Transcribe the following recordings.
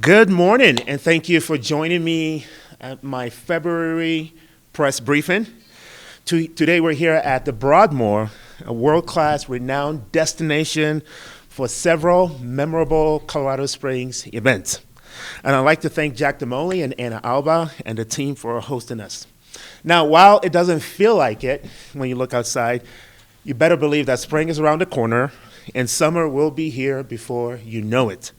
Good morning, and thank you for joining me at my February press briefing. Today we're here at the Broadmoor, a world-class renowned destination for several memorable Colorado Springs events. And I'd like to thank Jack Demoli and Anna Alba and the team for hosting us. Now, while it doesn't feel like it when you look outside, you better believe that spring is around the corner and summer will be here before you know it.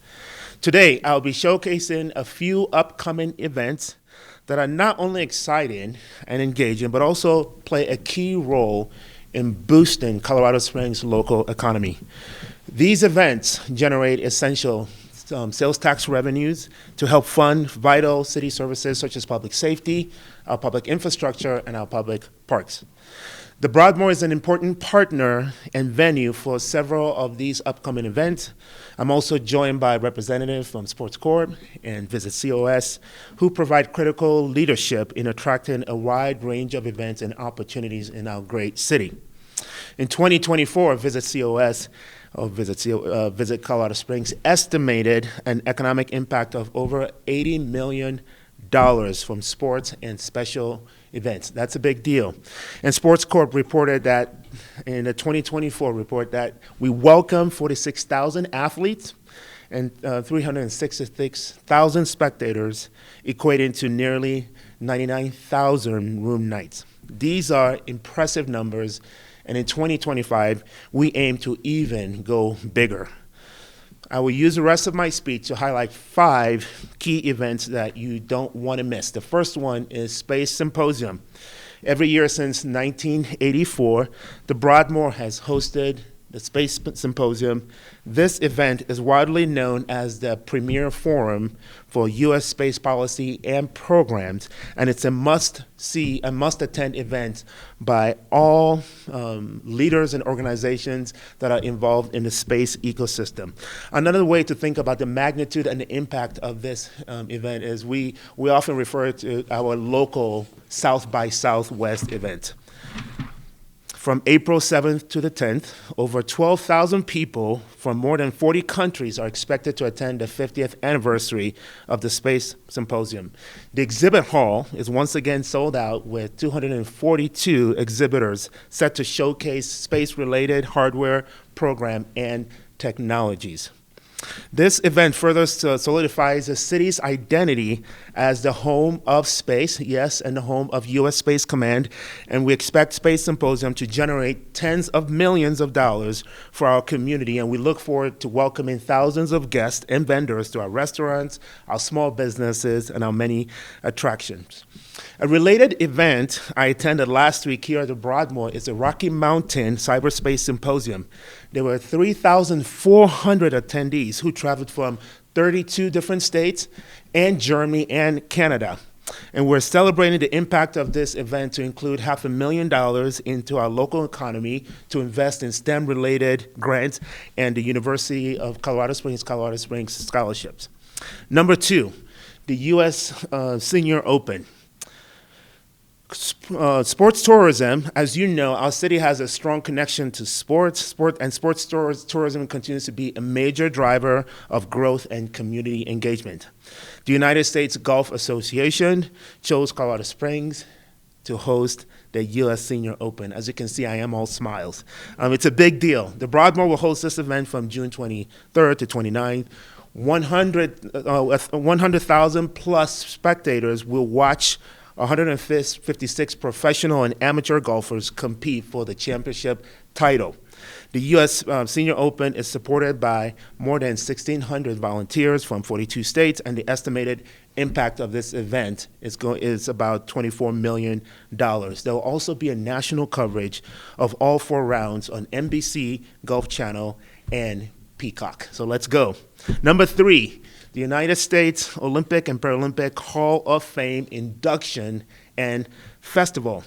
Today, I'll be showcasing a few upcoming events that are not only exciting and engaging, but also play a key role in boosting Colorado Springs' local economy. These events generate essential sales tax revenues to help fund vital city services such as public safety, our public infrastructure, and our public parks. The Broadmoor is an important partner and venue for several of these upcoming events. I'm also joined by representatives from Sports Corp and Visit COS, who provide critical leadership in attracting a wide range of events and opportunities in our great city. In 2024, Visit Colorado Springs estimated an economic impact of over $80 million from sports and special events. That's a big deal. And Sports Corp reported that in the 2024 report that we welcome 46,000 athletes and 366,000 spectators, equating to nearly 99,000 room nights. These are impressive numbers, and in 2025, we aim to even go bigger. I will use the rest of my speech to highlight 5 key events that you don't want to miss. The first one is Space Symposium. Every year since 1984, the Broadmoor has hosted the Space Symposium. This event is widely known as the premier forum for U.S. space policy and programs, and it's a must-see, a must-attend event by all leaders and organizations that are involved in the space ecosystem. Another way to think about the magnitude and the impact of this event is we often refer to our local South by Southwest event. From April 7th to the 10th, over 12,000 people from more than 40 countries are expected to attend the 50th anniversary of the Space Symposium. The exhibit hall is once again sold out with 242 exhibitors set to showcase space-related hardware, program, and technologies. This event further solidifies the city's identity as the home of space, yes, and the home of U.S. Space Command, and we expect Space Symposium to generate tens of millions of dollars for our community, and we look forward to welcoming thousands of guests and vendors to our restaurants, our small businesses, and our many attractions. A related event I attended last week here at the Broadmoor is the Rocky Mountain Cyberspace Symposium. There were 3,400 attendees who traveled from 32 different states and Germany and Canada. And we're celebrating the impact of this event to include $500,000 into our local economy to invest in STEM-related grants and the University of Colorado Springs scholarships. Number 2, the U.S. Senior Open. Sports tourism, as you know, our city has a strong connection to sports tourism continues to be a major driver of growth and community engagement. The United States Golf Association chose Colorado Springs to host the U.S. Senior Open. As you can see, I am all smiles. It's a big deal. The Broadmoor will host this event from June 23rd to 29th. 100,000 plus spectators will watch 156 professional and amateur golfers compete for the championship title. The U.S. Senior Open is supported by more than 1,600 volunteers from 42 states, and the estimated impact of this event is about $24 million. There will also be a national coverage of all 4 rounds on NBC, Golf Channel, and Peacock. So let's go. Number 3. The United States Olympic and Paralympic Hall of Fame induction and festival.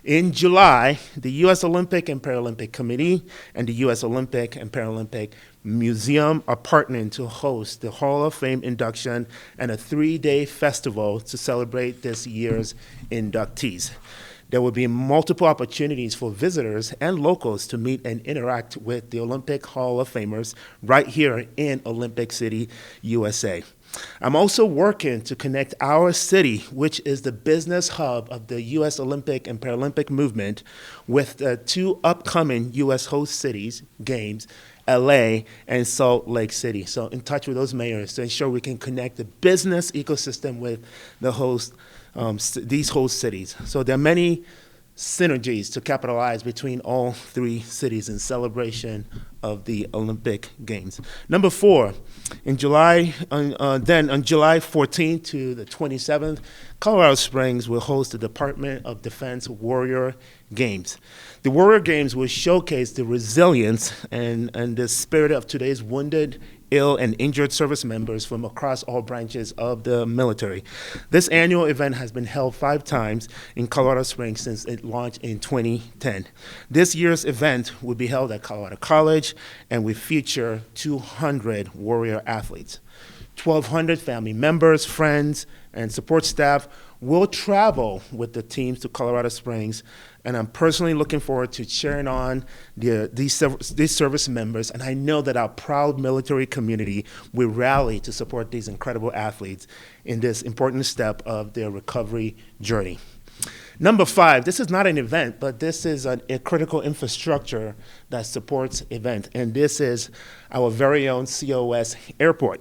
In July, the U.S. Olympic and Paralympic Committee and the U.S. Olympic and Paralympic Museum are partnering to host the Hall of Fame induction and a 3-day festival to celebrate this year's inductees. There will be multiple opportunities for visitors and locals to meet and interact with the Olympic Hall of Famers right here in Olympic City, USA. I'm also working to connect our city, which is the business hub of the U.S. Olympic and Paralympic movement, with the two upcoming U.S. host cities, games, LA and Salt Lake City. So in touch with those mayors to ensure we can connect the business ecosystem with the these host cities. So there are many synergies to capitalize between all three cities in celebration of the Olympic Games. Number 4, on July 14th to the 27th, Colorado Springs will host the Department of Defense Warrior Games. The Warrior Games will showcase the resilience and the spirit of today's wounded, ill, and injured service members from across all branches of the military. This annual event has been held 5 times in Colorado Springs since it launched in 2010. This year's event will be held at Colorado College and will feature 200 warrior athletes. 1,200 family members, friends, and support staff will travel with the teams to Colorado Springs, and I'm personally looking forward to cheering on these service members, and I know that our proud military community will rally to support these incredible athletes in this important step of their recovery journey. Number 5, this is not an event, but this is a critical infrastructure that supports event, and this is our very own COS Airport.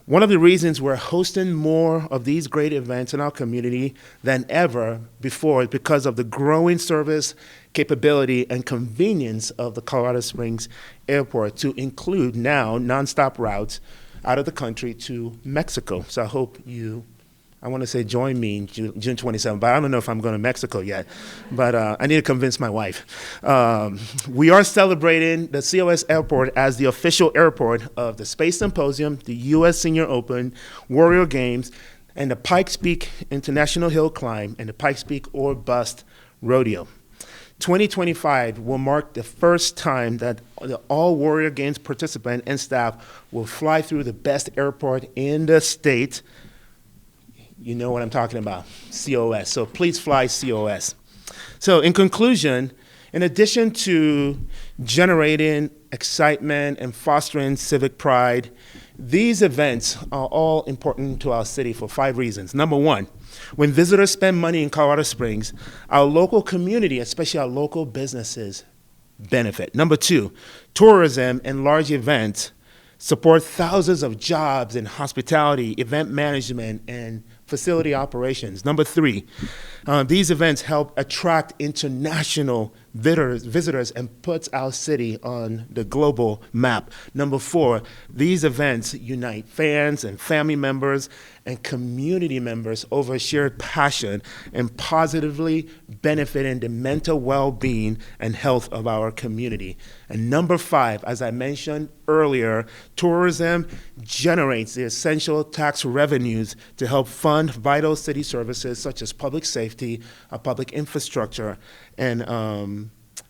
One of the reasons we're hosting more of these great events in our community than ever before is because of the growing service capability and convenience of the Colorado Springs Airport to include now nonstop routes out of the country to Mexico. So I hope I want to say join me in June 27th, but I don't know if I'm going to Mexico yet. But I need to convince my wife. We are celebrating the COS Airport as the official airport of the Space Symposium, the U.S. Senior Open, Warrior Games, and the Pikes Peak International Hill Climb, and the Pikes Peak or Bust Rodeo. 2025 will mark the first time that the all Warrior Games participants and staff will fly through the best airport in the state. You know what I'm talking about, COS. So please fly COS. So in conclusion, in addition to generating excitement and fostering civic pride, these events are all important to our city for 5 reasons. Number 1, when visitors spend money in Colorado Springs, our local community, especially our local businesses, benefit. Number 2, tourism and large events support thousands of jobs in hospitality, event management, and facility operations. Number 3, these events help attract international visitors and puts our city on the global map. Number 4, these events unite fans and family members and community members over a shared passion and positively benefiting the mental well-being and health of our community. And number 5, as I mentioned earlier, tourism generates the essential tax revenues to help fund vital city services such as public safety, public infrastructure, and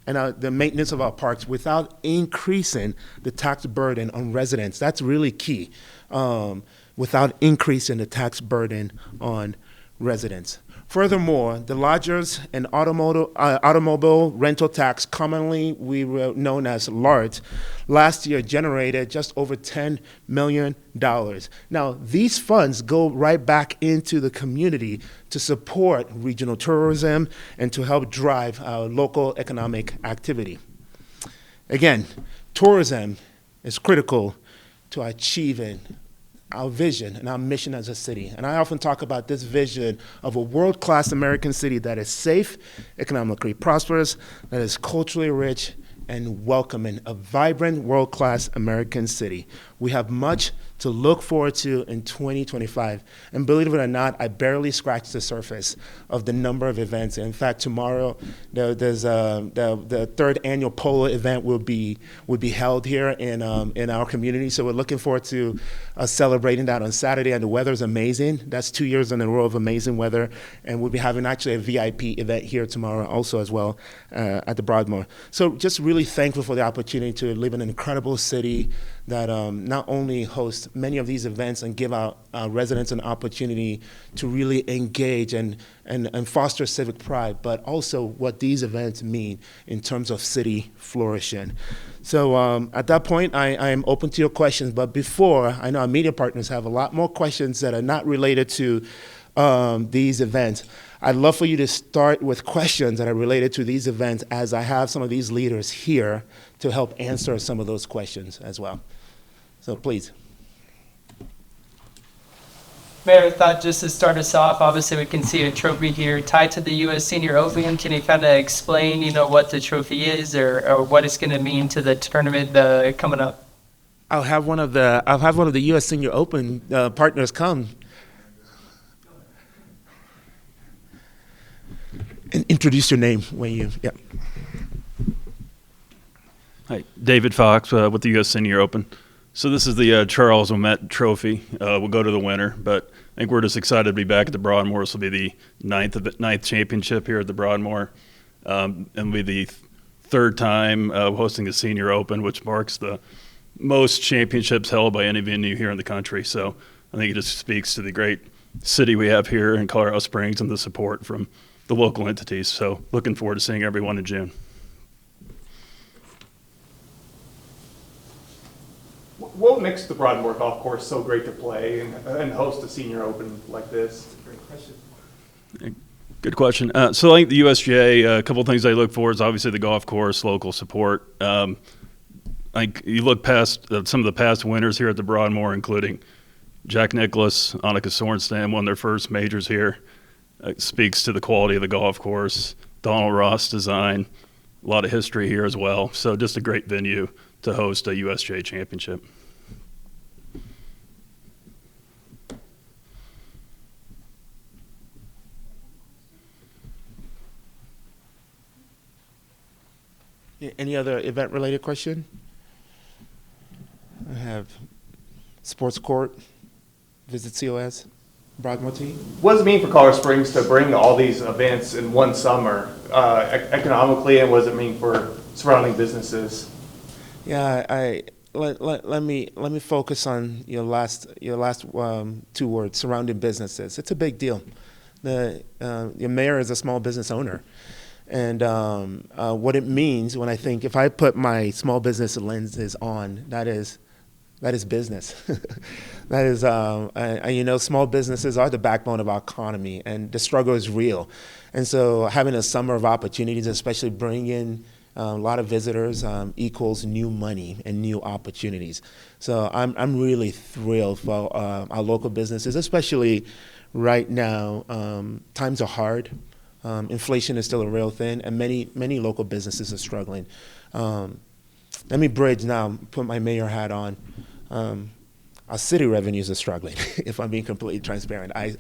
the maintenance of our parks without increasing the tax burden on residents. That's really key, without increasing the tax burden on residents. Furthermore, the lodgers and automobile rental tax, commonly known as LART, last year generated just over $10 million. Now, these funds go right back into the community to support regional tourism and to help drive our local economic activity. Again, tourism is critical to achieving our vision and our mission as a city. And I often talk about this vision of a world-class American city that is safe, economically prosperous, that is culturally rich, and welcoming, a vibrant, world-class American city. We have much to look forward to in 2025. And believe it or not, I barely scratched the surface of the number of events. In fact, tomorrow, there's the 3rd annual polo event will be held here in our community. So we're looking forward to celebrating that on Saturday, and the weather's amazing. That's 2 years in a row of amazing weather. And we'll be having actually a VIP event here tomorrow also as well at the Broadmoor. So just really thankful for the opportunity to live in an incredible city that not only hosts many of these events and give our residents an opportunity to really engage and foster civic pride, but also what these events mean in terms of city flourishing. So at that point, I am open to your questions. But before, I know our media partners have a lot more questions that are not related to these events. I'd love for you to start with questions that are related to these events, as I have some of these leaders here to help answer some of those questions as well. So please. Mayor, I thought just to start us off, obviously we can see a trophy here tied to the U.S. Senior Open. Can you kind of explain, what the trophy is or what it's going to mean to the tournament coming up? I'll have one of the U.S. Senior Open partners come and introduce your name when you. Yeah. Hi, David Fox with the U.S. Senior Open. So this is the Charles Ouimet Trophy. We'll go to the winner, but I think we're just excited to be back at the Broadmoor. This will be the ninth championship here at the Broadmoor, and will be the third time hosting the Senior Open, which marks the most championships held by any venue here in the country. So I think it just speaks to the great city we have here in Colorado Springs and the support from the local entities. So looking forward to seeing everyone in June. What makes the Broadmoor Golf Course so great to play and host a Senior Open like this? Great question. Good question. So I think the USGA, a couple of things they look for is obviously the golf course, local support. I think you look past some of the past winners here at the Broadmoor, including Jack Nicklaus, Annika Sorenstam won their first majors here. It speaks to the quality of the golf course. Donald Ross design, a lot of history here as well. So just a great venue to host a USGA championship. Any other event-related question? I have sports court, visit COS, Broadmoor team. What does it mean for Colorado Springs to bring all these events in one summer economically, and what does it mean for surrounding businesses? Yeah, let me focus on your last two words, surrounding businesses. It's a big deal. Your mayor is a small business owner. And what it means when if I put my small business lenses on, that is business. That is, small businesses are the backbone of our economy, and the struggle is real. And so having a summer of opportunities, especially bringing in a lot of visitors, equals new money and new opportunities. So I'm really thrilled for our local businesses, especially right now. Times are hard. Inflation is still a real thing, and many local businesses are struggling. Let me bridge now, put my mayor hat on. Our city revenues are struggling, if I'm being completely transparent. I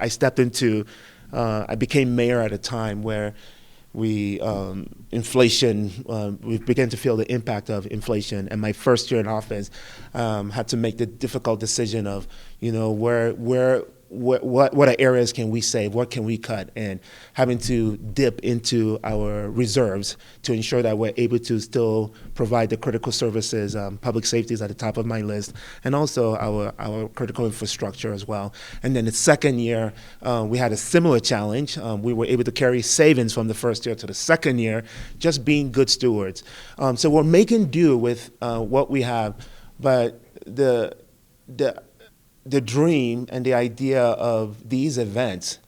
became mayor at a time where we began to feel the impact of inflation, and my first year in office had to make the difficult decision of, what areas can we save, what can we cut, and having to dip into our reserves to ensure that we're able to still provide the critical services. Public safety is at the top of my list, and also our critical infrastructure as well. And then the second year, we had a similar challenge. We were able to carry savings from the first year to the second year, just being good stewards. So we're making do with what we have, but the dream and the idea of these events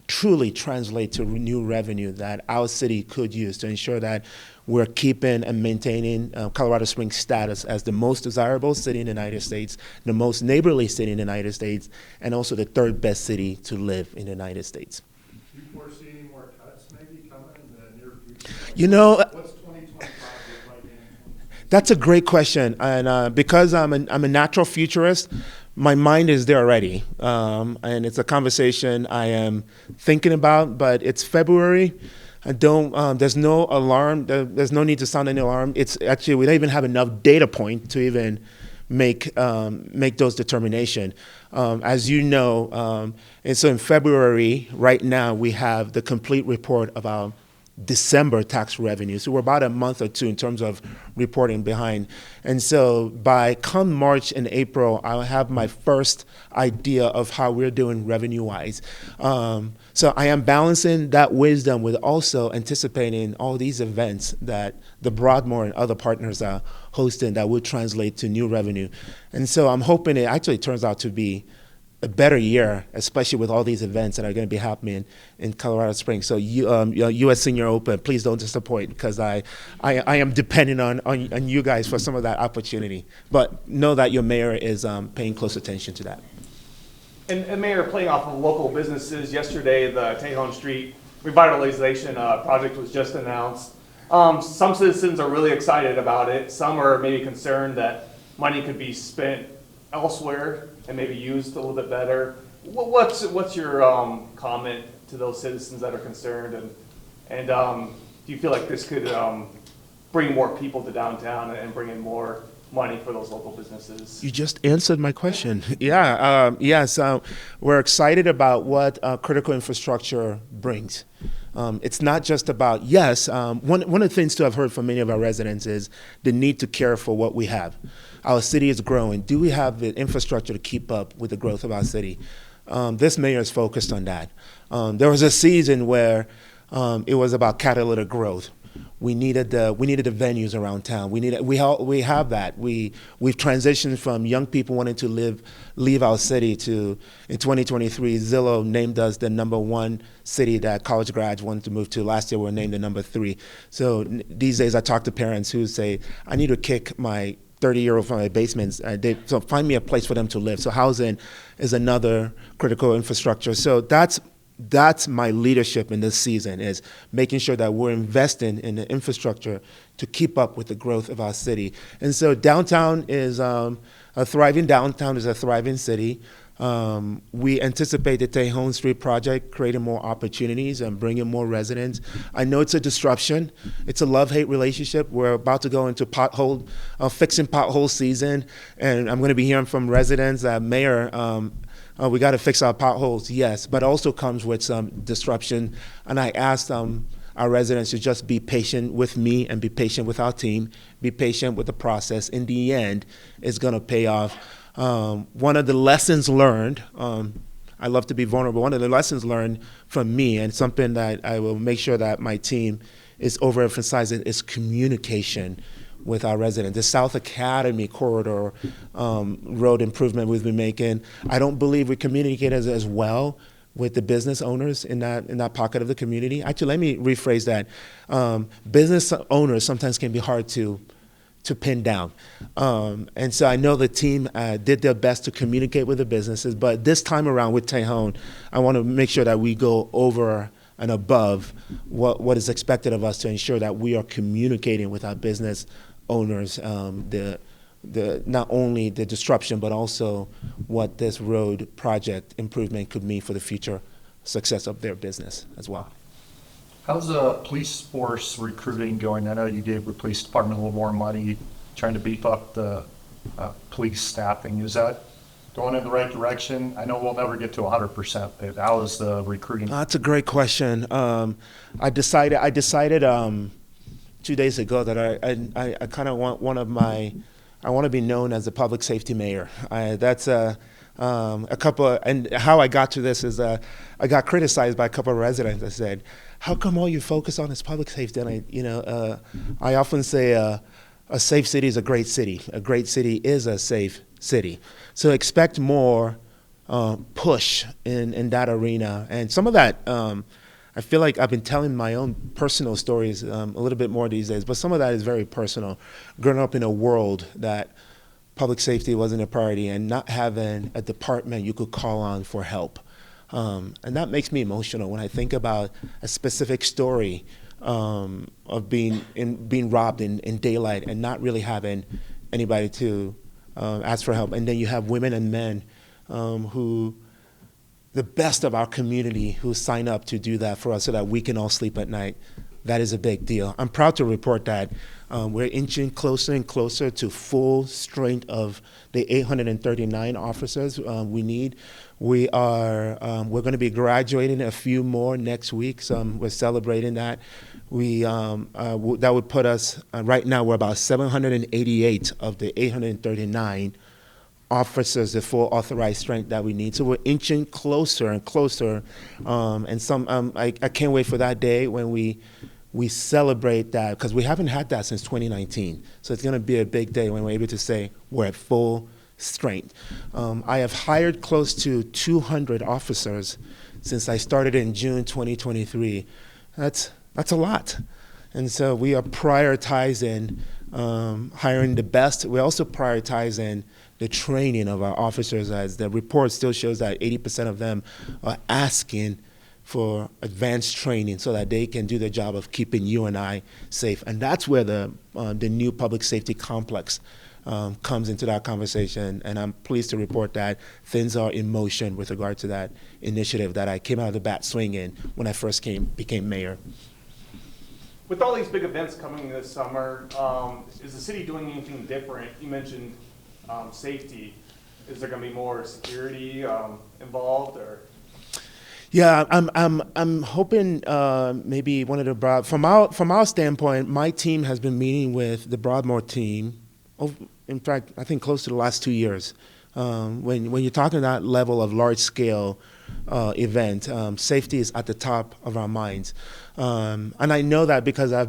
truly translate to new revenue that our city could use to ensure that we're keeping and maintaining Colorado Springs' status as the most desirable city in the United States, the most neighborly city in the United States, and also the third best city to live in the United States. Do you foresee any more cuts maybe coming in the near future? What's 2025 look like in? That's a great question, and because I'm a natural futurist, my mind is there already, and it's a conversation I am thinking about. But it's February. There's no alarm. There's no need to sound any alarm. It's actually, we don't even have enough data point to even make those determinations. As you know, and so in February, right now, we have the complete report of our December tax revenue. So we're about a month or two in terms of reporting behind. And so by come March and April, I'll have my first idea of how we're doing revenue-wise. So I am balancing that wisdom with also anticipating all these events that the Broadmoor and other partners are hosting that will translate to new revenue. And so I'm hoping it actually turns out to be a better year, especially with all these events that are going to be happening in Colorado Springs. So U.S. Senior Open, please don't disappoint, because I am depending on you guys for some of that opportunity. But know that your mayor is paying close attention to that. And Mayor, playing off of local businesses, yesterday the Tejon Street revitalization project was just announced. Some citizens are really excited about it. Some are maybe concerned that money could be spent elsewhere and maybe used a little bit better. What's your comment to those citizens that are concerned, and do you feel like this could bring more people to downtown and bring in more money for those local businesses? You just answered my question. Yeah, yes, we're excited about what critical infrastructure brings. It's not just about, one of the things too I've heard from many of our residents is the need to care for what we have. Our city is growing. Do we have the infrastructure to keep up with the growth of our city? This mayor is focused on that. There was a season where it was about catalytic growth. We needed the venues around town. We have that. We've transitioned from young people wanting to leave our city to, in 2023, Zillow named us the #1 city that college grads wanted to move to. Last year we were named the #3. So these days I talk to parents who say, I need to kick my 30-year-old from my basements. So find me a place for them to live. So housing is another critical infrastructure. So that's my leadership in this season, is making sure that we're investing in the infrastructure to keep up with the growth of our city. And so downtown is a thriving city. We anticipate the Tejon Street project creating more opportunities and bringing more residents. I know it's a disruption. It's a love-hate relationship. We're about to go into fixing pothole season, and I'm going to be hearing from residents that, Mayor, we got to fix our potholes, yes, but also comes with some disruption. And I asked our residents to just be patient with me and be patient with our team, be patient with the process. In the end, it's going to pay off. One of the lessons learned, I love to be vulnerable, one of the lessons learned from me, and something that I will make sure that my team is overemphasizing, is communication with our residents. The South Academy corridor road improvement we've been making, I don't believe we communicate as well with the business owners in that pocket of the community. Actually, let me rephrase that. Business owners sometimes can be hard to pin down. And so I know the team did their best to communicate with the businesses, but this time around with Tejon, I want to make sure that we go over and above what is expected of us to ensure that we are communicating with our business owners, not only the disruption, but also what this road project improvement could mean for the future success of their business as well. How's the police force recruiting going? I know you gave the police department a little more money, trying to beef up the police staffing. Is that going in the right direction? I know we'll never get to 100%, but how is the recruiting? That's a great question. I decided 2 days ago that I kind of I want to be known as a public safety mayor. That's a couple, and how I got to this is I got criticized by a couple of residents. I said, how come all you focus on is public safety? And I often say a safe city is a great city. A great city is a safe city. So expect more push in that arena. And some of that, I feel like I've been telling my own personal stories a little bit more these days, but some of that is very personal. Growing up in a world that public safety wasn't a priority and not having a department you could call on for help. And that makes me emotional when I think about a specific story of being robbed in daylight and not really having anybody to ask for help. And then you have women and men who, the best of our community, who sign up to do that for us so that we can all sleep at night. that is a big deal. I'm proud to report that we're inching closer and closer to full strength of the 839 officers we need. We're going to be graduating a few more next week, so we're celebrating that. That would put us, right now we're about 788 of the 839 officers, the full authorized strength that we need. So we're inching closer and closer, I can't wait for that day when we celebrate that, because we haven't had that since 2019. So it's going to be a big day when we're able to say we're at full strength. I have hired close to 200 officers since I started in June 2023. That's a lot. And so we are prioritizing hiring the best. We're also prioritizing the training of our officers, as the report still shows that 80% of them are asking for advanced training so that they can do the job of keeping you and I safe. And that's where the new public safety complex comes into that conversation. And I'm pleased to report that things are in motion with regard to that initiative that I came out of the bat swinging when I first became mayor. With all these big events coming this summer, is the city doing anything different? You mentioned safety. Is there going to be more security involved, or? Yeah, I'm hoping maybe one of the from our standpoint, my team has been meeting with the Broadmoor team. In fact, I think close to the last 2 years. When you're talking that level of large scale event, safety is at the top of our minds, and I know that because I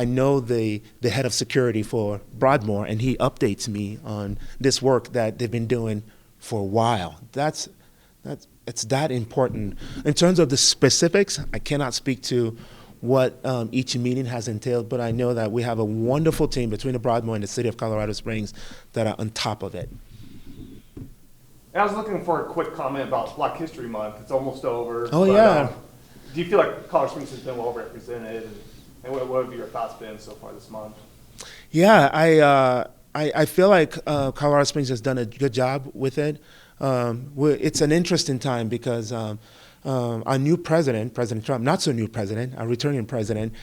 know the head of security for Broadmoor, and he updates me on this work that they've been doing for a while. It's that important. In terms of the specifics, I cannot speak to what each meeting has entailed, but I know that we have a wonderful team between the Broadmoor and the city of Colorado Springs that are on top of it. I was looking for a quick comment about Black History Month. It's almost over. Oh, yeah. Do you feel like Colorado Springs has been well represented? And what have your thoughts been so far this month? Yeah, I feel like Colorado Springs has done a good job with it. It's an interesting time because our new president, President Trump, not so new president, our returning president,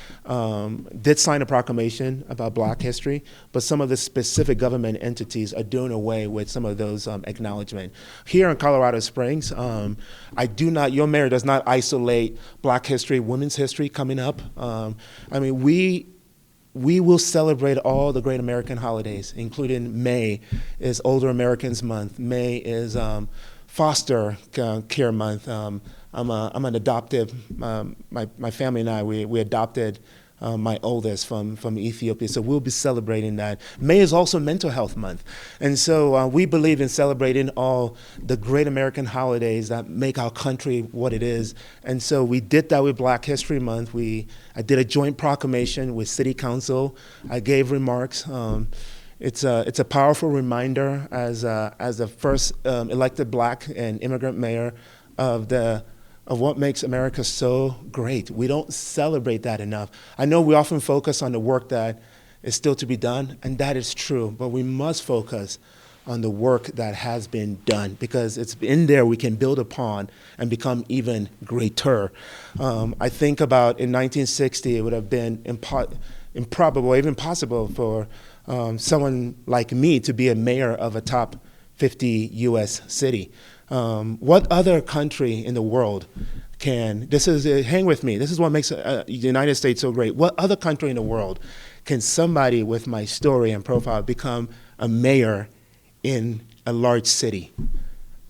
did sign a proclamation about Black history, but some of the specific government entities are doing away with some of those acknowledgement. Here in Colorado Springs, your mayor does not isolate Black history, women's history coming up. We will celebrate all the great American holidays, including May is Older Americans Month. May is Foster Care Month. I'm an adoptive. My family and I we adopted my oldest from Ethiopia, so we'll be celebrating that. May is also Mental Health Month, and so we believe in celebrating all the great American holidays that make our country what it is. And so we did that with Black History Month. I did a joint proclamation with City Council. I gave remarks. It's a powerful reminder as the first elected Black and immigrant mayor of what makes America so great. We don't celebrate that enough. I know we often focus on the work that is still to be done, and that is true, but we must focus on the work that has been done, because it's in there we can build upon and become even greater. I think about in 1960, it would have been improbable, even possible for someone like me to be a mayor of a top 50 U.S. city. What other country in the world hang with me, this is what makes the United States so great. What other country in the world can somebody with my story and profile become a mayor in a large city?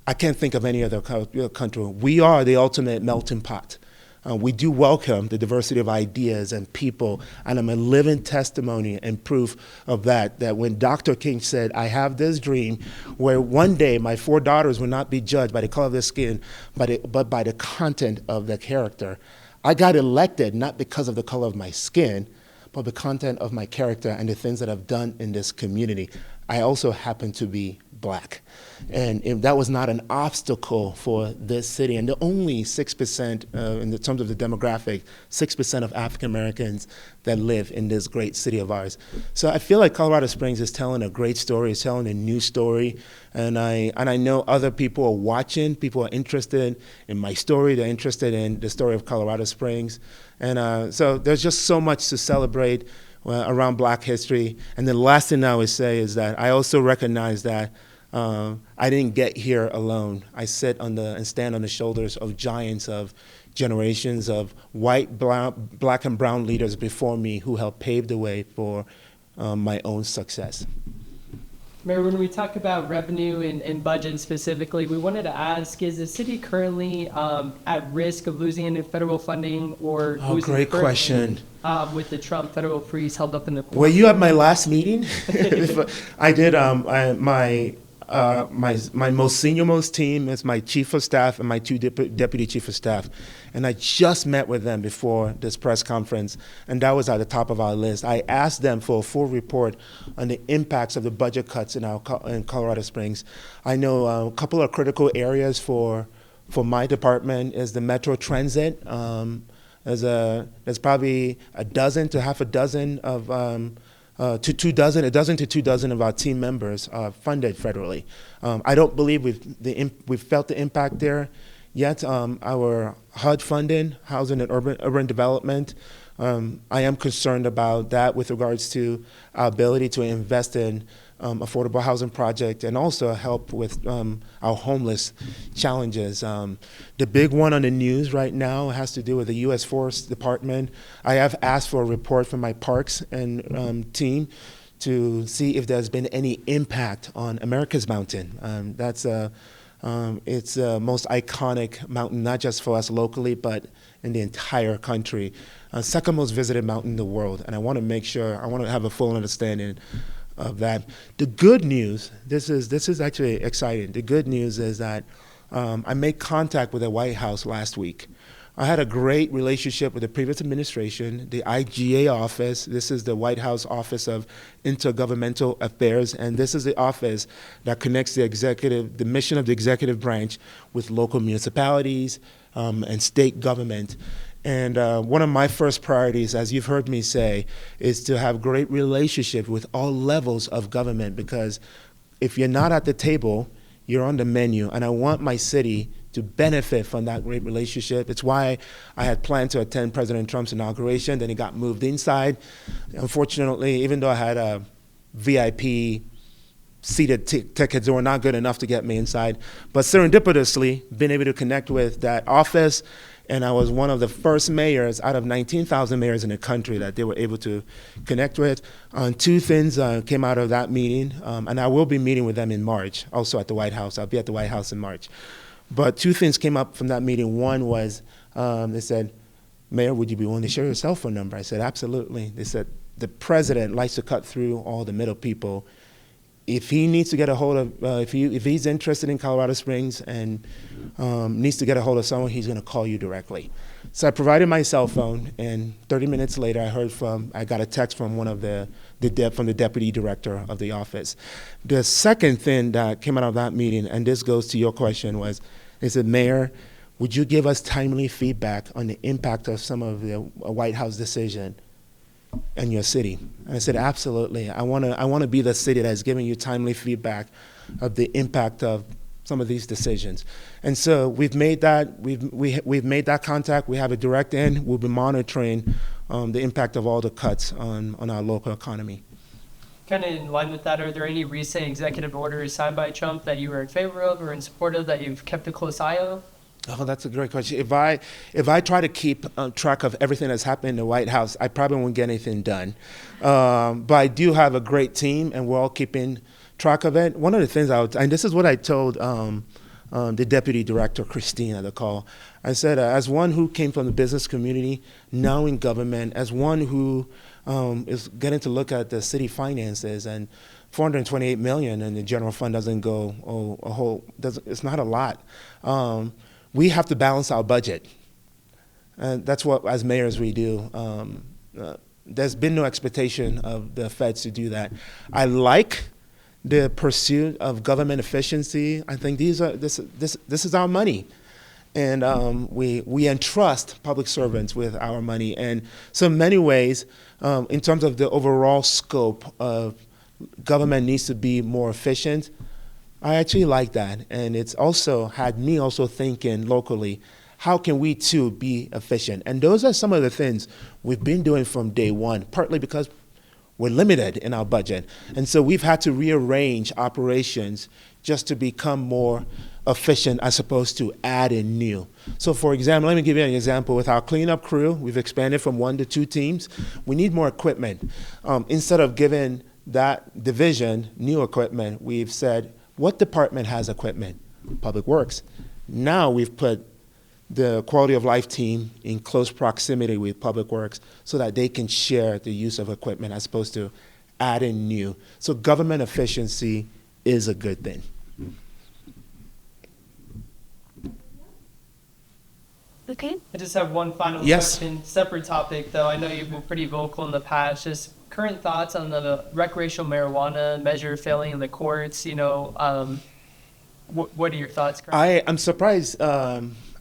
I can't think of any other country. We are the ultimate melting pot. We do welcome the diversity of ideas and people, and I'm a living testimony and proof of that when Dr. King said, I have this dream where one day my 4 daughters will not be judged by the color of their skin, but by the content of their character. I got elected not because of the color of my skin, but the content of my character and the things that I've done in this community. I also happen to be black. And if that was not an obstacle for this city. And the only 6%, in the terms of the demographic, 6% of African Americans that live in this great city of ours. So I feel like Colorado Springs is telling a great story, is telling a new story. And I know other people are watching, people are interested in my story, they're interested in the story of Colorado Springs. And so there's just so much to celebrate around black history. And the last thing I would say is that I also recognize that I didn't get here alone. I sit and stand on the shoulders of giants of generations of white, black, and brown leaders before me who helped pave the way for my own success. Mayor, when we talk about revenue and budget specifically, we wanted to ask, is the city currently at risk of losing any federal funding or Oh, losing great question. With the Trump federal freeze held up in the court? Were you at my last meeting? I did. My most senior-most team is my chief of staff and my two deputy chief of staff. And I just met with them before this press conference, and that was at the top of our list. I asked them for a full report on the impacts of the budget cuts in Colorado Springs. I know a couple of critical areas for my department is the Metro Transit. There's probably a dozen to half a dozen of a dozen to 2 dozen of our team members are funded federally. I don't believe we've felt the impact there yet. Our HUD funding, housing and urban development, I am concerned about that with regards to our ability to invest in affordable housing project and also help with our homeless challenges. The big one on the news right now has to do with the U.S. Forest Department. I have asked for a report from my parks and team to see if there's been any impact on America's Mountain. It's the most iconic mountain, not just for us locally, but in the entire country. Second most visited mountain in the world, and I want to have a full understanding of that. The good news, this is actually exciting. The good news is that I made contact with the White House last week. I had a great relationship with the previous administration, the IGA office. This is the White House Office of Intergovernmental Affairs, and this is the office that connects the mission of the executive branch with local municipalities and state government. And one of my first priorities, as you've heard me say, is to have great relationship with all levels of government, because if you're not at the table, you're on the menu. And I want my city to benefit from that great relationship. It's why I had planned to attend President Trump's inauguration, then it got moved inside. Unfortunately, even though I had a VIP seated tickets, they were not good enough to get me inside. But serendipitously, been able to connect with that office, and I was one of the first mayors out of 19,000 mayors in the country that they were able to connect with. Two things came out of that meeting, and I will be meeting with them in March, also at the White House. I'll be at the White House in March. But two things came up from that meeting. One was they said, Mayor, would you be willing to share your cell phone number? I said, absolutely. They said, the president likes to cut through all the middle people. If he needs to get a hold of, if he's interested in Colorado Springs and needs to get a hold of someone, he's going to call you directly. So I provided my cell phone, and 30 minutes later, I got a text from one of the deputy director of the office. The second thing that came out of that meeting, and this goes to your question, was they said, Mayor, would you give us timely feedback on the impact of some of the White House decision in your city? And I said, absolutely. I want to be the city that's giving you timely feedback of the impact of some of these decisions. And so we've made that contact. We have a direct end. We'll be monitoring the impact of all the cuts on our local economy. Kind of in line with that, are there any recent executive orders signed by Trump that you were in favor of or in support of that you've kept a close eye on? Oh, that's a great question. If I try to keep track of everything that's happening in the White House, I probably won't get anything done. But I do have a great team, and we're all keeping track of it. One of the things and this is what I told the deputy director, Christine, at the call. I said, as one who came from the business community, now in government, as one who is getting to look at the city finances, and $428 million in the general fund doesn't go it's not a lot. We have to balance our budget. And that's what, as mayors, we do. There's been no expectation of the feds to do that. I like the pursuit of government efficiency. I think this is our money. And we entrust public servants with our money. And so in many ways, in terms of the overall scope of government needs to be more efficient, I actually like that. And it's also had me also thinking locally, how can we too be efficient? And those are some of the things we've been doing from day one, partly because we're limited in our budget. And so we've had to rearrange operations just to become more efficient as opposed to add in new. So for example, let me give you an example. With our cleanup crew, we've expanded from 1 to 2 teams. We need more equipment. Instead of giving that division new equipment, we've said, what department has equipment? Public Works. Now we've put the quality of life team in close proximity with Public Works so that they can share the use of equipment as opposed to add in new. So government efficiency is a good thing. Okay. I just have one final Yes. question, separate topic though. I know you've been pretty vocal in the past. Just current thoughts on the recreational marijuana measure failing in the courts. What are your thoughts currently? I'm surprised.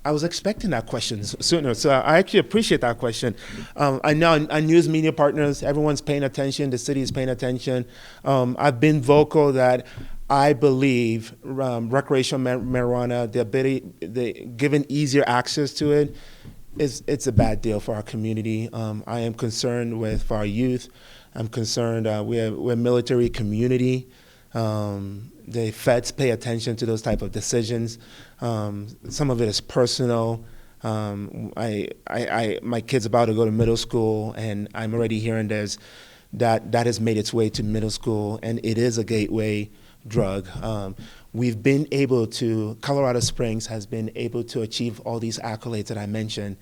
I was expecting that question sooner, so I actually appreciate that question. I know our news media partners, everyone's paying attention. The city is paying attention. I've been vocal that I believe recreational marijuana, the ability, given easier access to it, it's a bad deal for our community. I am concerned for our youth. I'm concerned. We're a military community. The feds pay attention to those type of decisions. Some of it is personal. My kid's about to go to middle school, and I'm already hearing that has made its way to middle school, and it is a gateway drug. We've been able to, Colorado Springs has been able to achieve all these accolades that I mentioned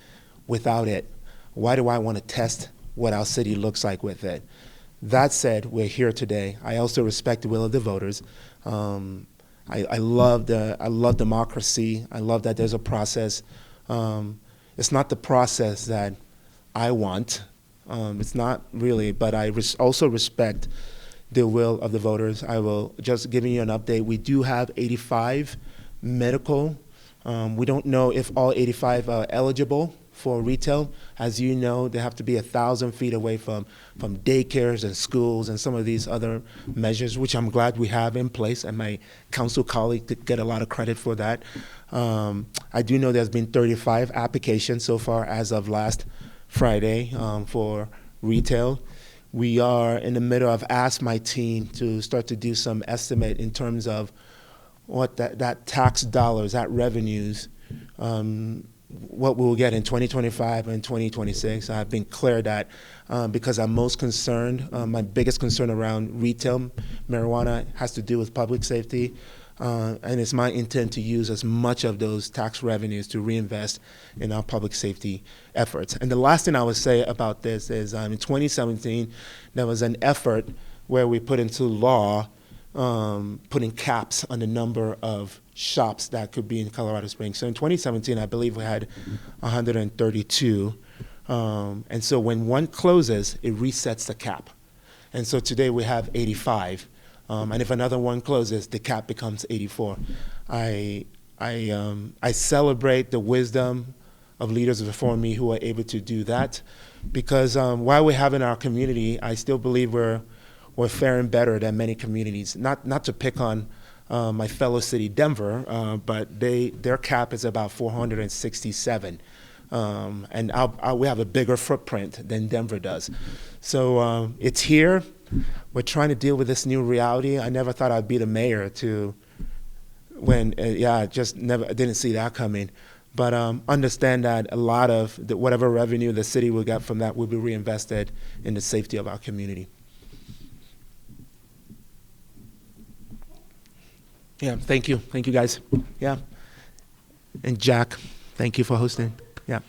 without it. Why do I want to test what our city looks like with it? That said, we're here today. I also respect the will of the voters. I love democracy. I love that there's a process. It's not the process that I want. It's not really, but I also respect the will of the voters. I will just giving you an update. We do have 85 medical. We don't know if all 85 are eligible for retail. As you know, they have to be 1,000 feet away from daycares and schools and some of these other measures, which I'm glad we have in place, and my council colleague to get a lot of credit for that. I do know there's been 35 applications so far as of last Friday for retail. We are in the middle of asked my team to start to do some estimate in terms of what that tax dollars, that revenues, what we'll get in 2025 and 2026. I've been clear that because I'm most concerned, my biggest concern around retail marijuana has to do with public safety. And it's my intent to use as much of those tax revenues to reinvest in our public safety efforts. And the last thing I would say about this is in 2017, there was an effort where we put into law putting caps on the number of shops that could be in Colorado Springs. So in 2017, I believe we had 132. And so when one closes, it resets the cap. And so today we have 85. And if another one closes, the cap becomes 84. I celebrate the wisdom of leaders before me who are able to do that, because while we have in our community, I still believe we're faring better than many communities. Not to pick on my fellow city, Denver, but their cap is about 467. And we have a bigger footprint than Denver does. So it's here. We're trying to deal with this new reality. I never thought I'd be the mayor I didn't see that coming. But understand that a lot of whatever revenue the city will get from that will be reinvested in the safety of our community. Yeah, thank you. Thank you, guys. Yeah. And Jack, thank you for hosting. Yeah.